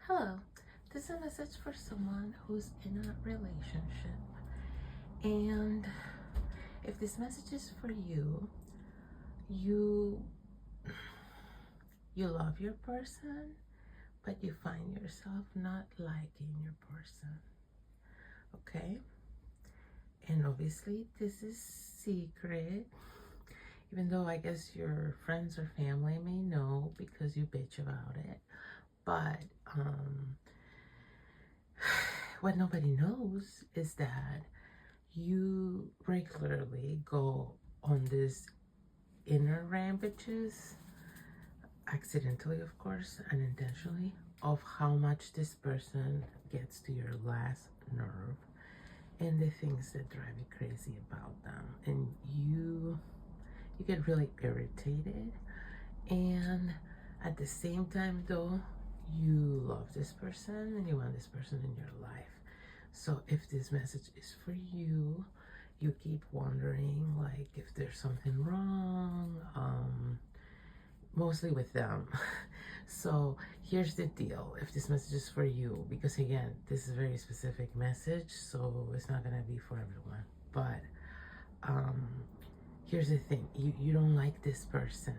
Hello, this is a message for someone who's in a relationship. And if this message is for you, you love your person, but you find yourself not liking your person. Okay? And obviously this is secret. Even though I guess your friends or family may know because you bitch about it. But what nobody knows is that you regularly go on these inner rampages, accidentally, of course, unintentionally, of how much this person gets to your last nerve and the things that drive you crazy about them. And you get really irritated, and at the same time though, you love this person and you want this person in your life. So if this message is for you, you keep wondering like if there's something wrong, mostly with them. So here's the deal, if this message is for you, because again, this is a very specific message, so it's not gonna be for everyone. But here's the thing, you don't like this person.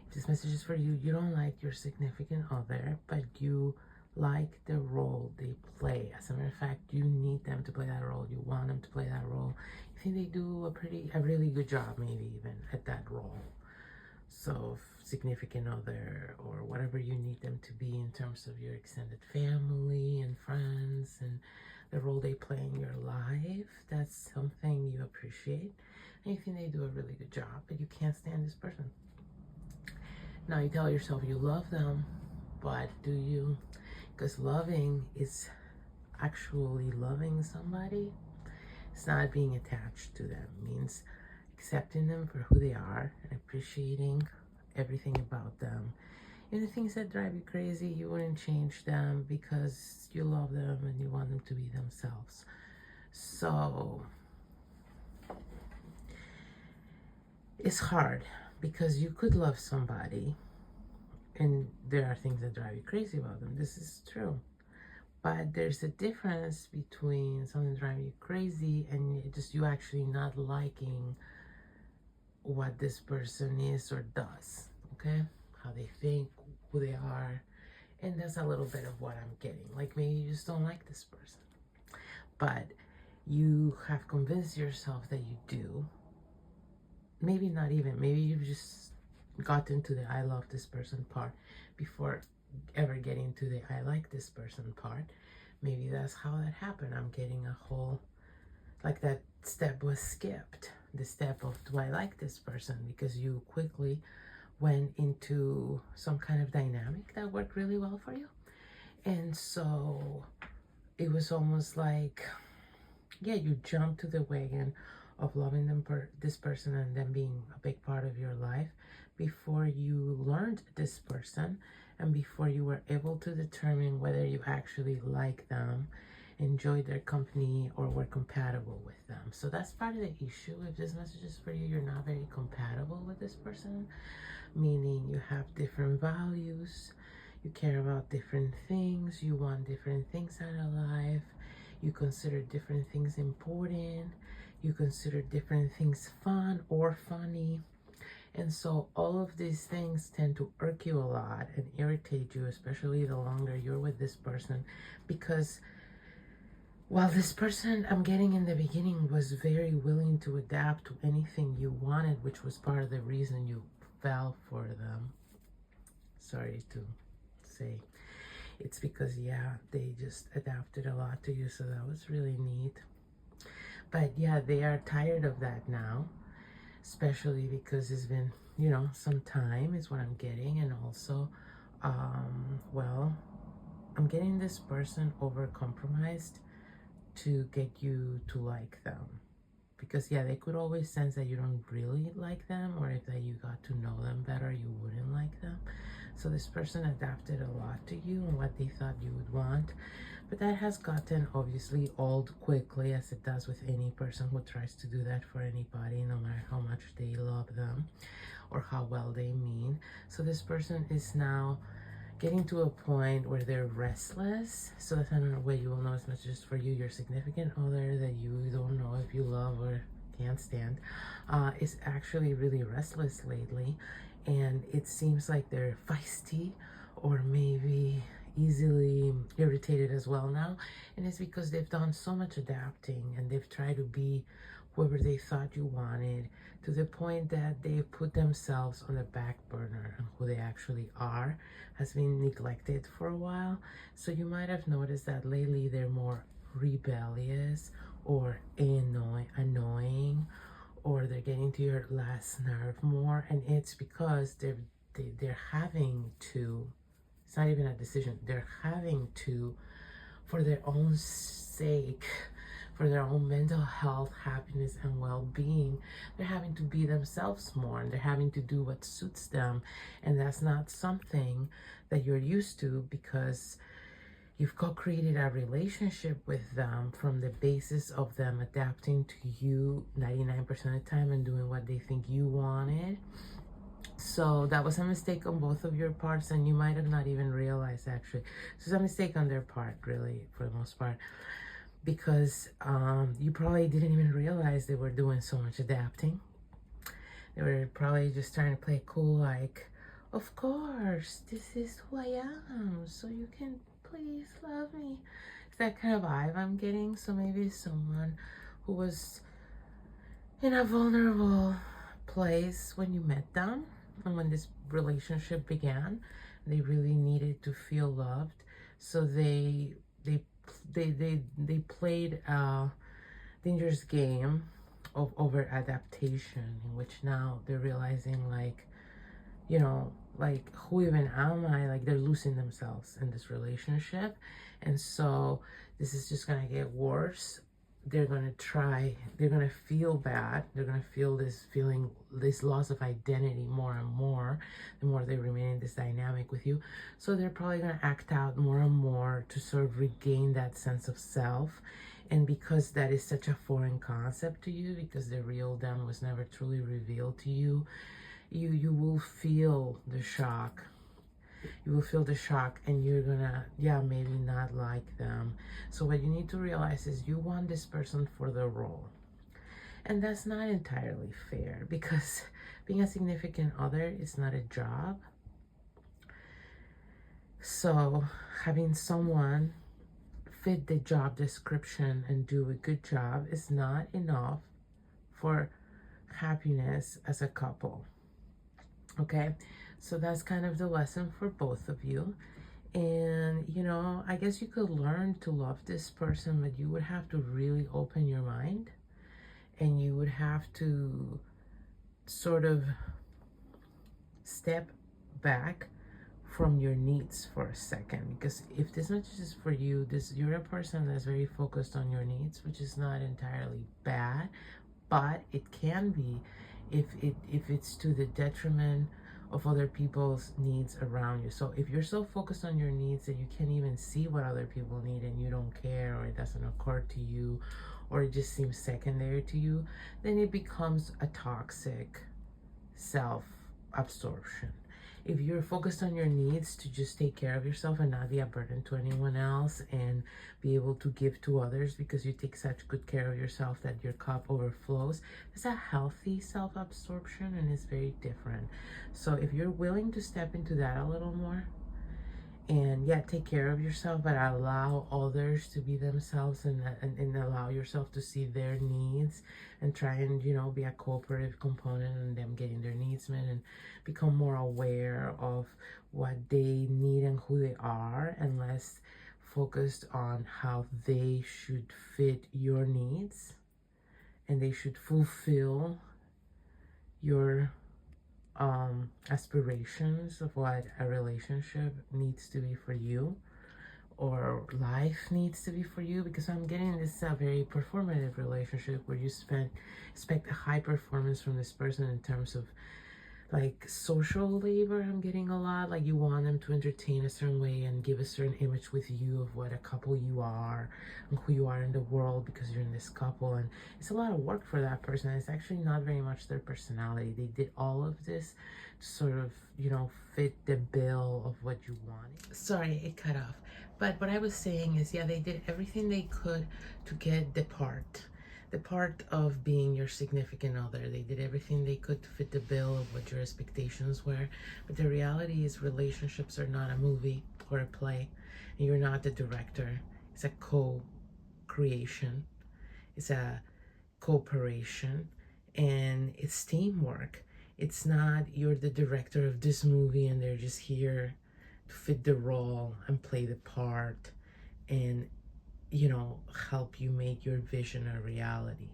If this message is for you, you don't like your significant other, but you like the role they play. As a matter of fact, you need them to play that role. You want them to play that role. You think they do a really good job, maybe even at that role. So significant other or whatever you need them to be in terms of your extended family and friends and the role they play in your life, that's something you appreciate and you think they do a really good job, but you can't stand this person. Now you tell yourself you love them, but do you? Because loving is actually loving somebody. It's not being attached to them. It means accepting them for who they are and appreciating everything about them. And the things that drive you crazy, you wouldn't change them because you love them and you want them to be themselves. So it's hard because you could love somebody and there are things that drive you crazy about them. This is true. But there's a difference between something driving you crazy and just you actually not liking what this person is or does, okay? How they think, who they are. And that's a little bit of what I'm getting. Like maybe you just don't like this person. But you have convinced yourself that you do. Maybe not even. Maybe you've just gotten to the I love this person part before ever getting to the I like this person part. Maybe that's how that happened. I'm getting a whole, like that step was skipped. The step of do I like this person, because you quickly went into some kind of dynamic that worked really well for you. And so it was almost like, yeah, you jumped to the wagon of loving them this person and them being a big part of your life before you learned this person and before you were able to determine whether you actually like them, enjoyed their company, or were compatible with them. So that's part of the issue. If this message is for you, you're not very compatible with this person, meaning you have different values, you care about different things, you want different things out of life, you consider different things important, you consider different things fun or funny. And so all of these things tend to irk you a lot and irritate you, especially the longer you're with this person, because while this person I'm getting in the beginning was very willing to adapt to anything you wanted, which was part of the reason you fell for them. Sorry to say. It's because, yeah, they just adapted a lot to you, so that was really neat. But yeah, they are tired of that now, especially because it's been, you know, some time is what I'm getting. And also, well, I'm getting this person over compromised to get you to like them. Because yeah, they could always sense that you don't really like them, or if that you got to know them better, you wouldn't like them. So this person adapted a lot to you and what they thought you would want. But that has gotten obviously old quickly, as it does with any person who tries to do that for anybody, no matter how much they love them or how well they mean. So this person is now getting to a point where they're restless. So that's another way you will know it's not just for you, your significant other that you don't know if you love or can't stand, is actually really restless lately. And it seems like they're feisty or maybe easily irritated as well now. And it's because they've done so much adapting and they've tried to be whoever they thought you wanted, to the point that they've put themselves on the back burner, and who they actually are has been neglected for a while. So you might have noticed that lately they're more rebellious or annoying, or they're getting to your last nerve more, and it's because they're having to, it's not even a decision, they're having to, for their own sake, for their own mental health, happiness, and well-being, they're having to be themselves more, and they're having to do what suits them. And that's not something that you're used to, because you've co-created a relationship with them from the basis of them adapting to you 99% of the time and doing what they think you wanted. So that was a mistake on both of your parts, and you might have not even realized, actually. So it's a mistake on their part, really, for the most part, because you probably didn't even realize they were doing so much adapting. They were probably just trying to play cool, like, of course, this is who I am, so you can please love me. It's that kind of vibe I'm getting. So maybe someone who was in a vulnerable place when you met them, and when this relationship began, they really needed to feel loved. So they played a dangerous game of over adaptation, in which now they're realizing, like, you know, like, who even am I? Like, they're losing themselves in this relationship. And so this is just gonna get worse. They're gonna feel bad. They're gonna feel this feeling, this loss of identity more and more, the more they remain in this dynamic with you. So they're probably gonna act out more and more to sort of regain that sense of self. And because that is such a foreign concept to you, because the real them was never truly revealed to you, you will feel the shock. You will feel the shock, and you're gonna, maybe not like them. So what you need to realize is you want this person for the role. And that's not entirely fair, because being a significant other is not a job. So having someone fit the job description and do a good job is not enough for happiness as a couple. Okay, so that's kind of the lesson for both of you. And, you know, I guess you could learn to love this person, but you would have to really open your mind, and you would have to sort of step back from your needs for a second. Because if this message is for you, you're a person that's very focused on your needs, which is not entirely bad, but it can be if it's to the detriment of other people's needs around you. So if you're so focused on your needs that you can't even see what other people need, and you don't care, or it doesn't occur to you, or it just seems secondary to you, then it becomes a toxic self-absorption. If you're focused on your needs to just take care of yourself and not be a burden to anyone else, and be able to give to others because you take such good care of yourself that your cup overflows, it's a healthy self-absorption, and it's very different. So if you're willing to step into that a little more, and take care of yourself, but allow others to be themselves, and allow yourself to see their needs, and try and, you know, be a cooperative component in them getting their needs met, and become more aware of what they need and who they are, and less focused on how they should fit your needs, and they should fulfill your aspirations of what a relationship needs to be for you, or life needs to be for you. Because I'm getting this very performative relationship where you expect a high performance from this person in terms of like social labor. I'm getting a lot, like you want them to entertain a certain way and give a certain image with you of what a couple you are and who you are in the world because you're in this couple, and it's a lot of work for that person. It's actually not very much their personality. They did all of this to sort of, you know, fit the bill of what you wanted. Sorry, it cut off. But what I was saying is, yeah, they did everything they could to get the part of being your significant other. They did everything they could to fit the bill of what your expectations were. But the reality is relationships are not a movie or a play. And you're not the director. It's a co-creation. It's a cooperation. And it's teamwork. It's not you're the director of this movie and they're just here to fit the role and play the part and, you know, help you make your vision a reality.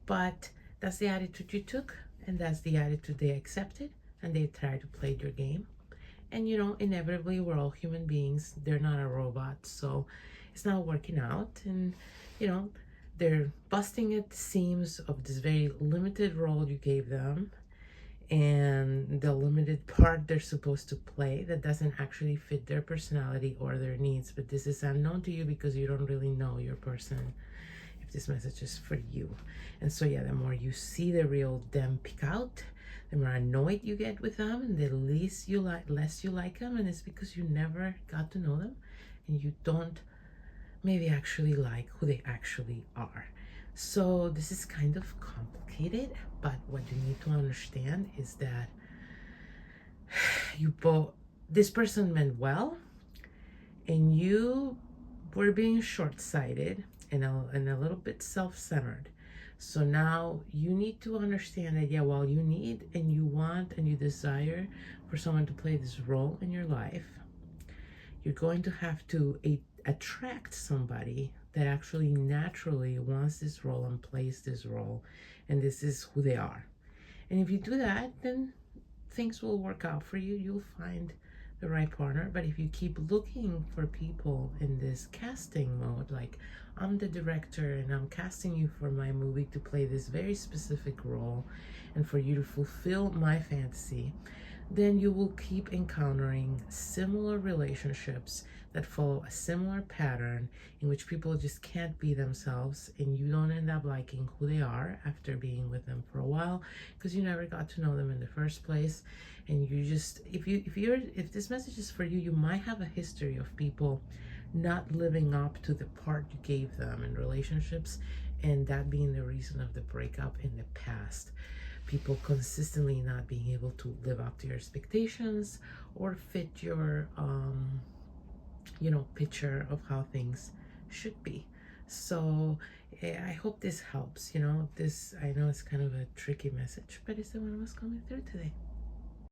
But that's the attitude you took, and that's the attitude they accepted, and they tried to play your game. And, you know, inevitably, we're all human beings. They're not a robot, so it's not working out. And, you know, they're busting at the seams of this very limited role you gave them and the limited part they're supposed to play that doesn't actually fit their personality or their needs. But this is unknown to you because you don't really know your person, if this message is for you. And so yeah, the more you see the real them pick out, the more annoyed you get with them, and the less you like them. And it's because you never got to know them and you don't maybe actually like who they actually are. So this is kind of complicated, but what you need to understand is that this person meant well, and you were being short-sighted and a little bit self-centered. So now you need to understand that, yeah, while you need and you want and you desire for someone to play this role in your life, you're going to have to attract somebody that actually naturally wants this role and plays this role, and this is who they are. And if you do that, then things will work out for you. You'll find the right partner. But if you keep looking for people in this casting mode, like I'm the director and I'm casting you for my movie to play this very specific role and for you to fulfill my fantasy, then you will keep encountering similar relationships that follow a similar pattern in which people just can't be themselves, and you don't end up liking who they are after being with them for a while because you never got to know them in the first place. And you just, if this message is for you, you might have a history of people not living up to the part you gave them in relationships, and that being the reason of the breakup in the past. People consistently not being able to live up to your expectations or fit your you know, picture of how things should be. So I hope this helps. You know, this, I know it's kind of a tricky message, but it's the one I was coming through today.